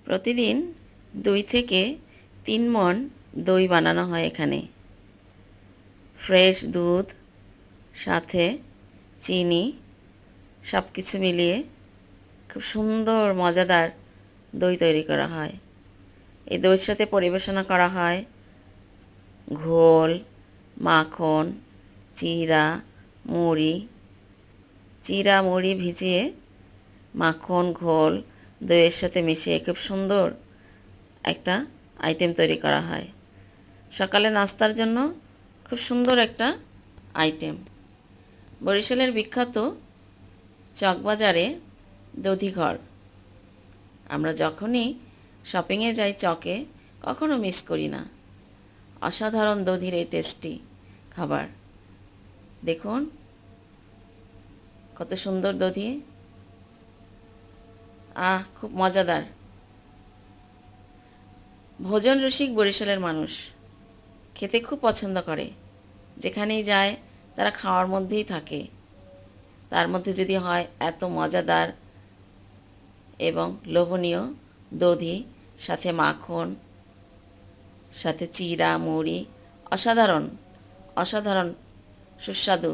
প্রতিদিন 2 থেকে 3 মণ দই বানানো হয় এখানে। ফ্রেশ দুধ সাথে চিনি সব কিছু মিলিয়ে খুব সুন্দর মজাদার দই তৈরি করা হয়। এই দইয়ের সাথে পরিবেশনা করা হয় ঘোল, মাখন, চিড়া, মুড়ি। চিড়া মুড়ি ভিজিয়ে মাখন ঘোল দইয়ের সাথে মিশিয়ে খুব সুন্দর একটা আইটেম তৈরি করা হয়। সকালে নাস্তার জন্য খুব সুন্দর একটা আইটেম। বরিশালের বিখ্যাত চকবাজারে দধিঘর। আমরা যখনই শপিংয়ে যাই চকে কখনো মিস করি না। অসাধারণ দধির এই টেস্টি খাবার। দেখুন কত সুন্দর দধি, খুব মজাদার। ভোজন রসিক বরিশালের মানুষ খেতে খুব পছন্দ করে। যেখানেই যায় তারা খাওয়ার মধ্যেই থাকে। তার মধ্যে যদি হয় এত মজাদার এবং লোভনীয় দধি, সাথে মাখন, সাথে চিড়া মুড়ি, অসাধারণ অসাধারণ সুস্বাদু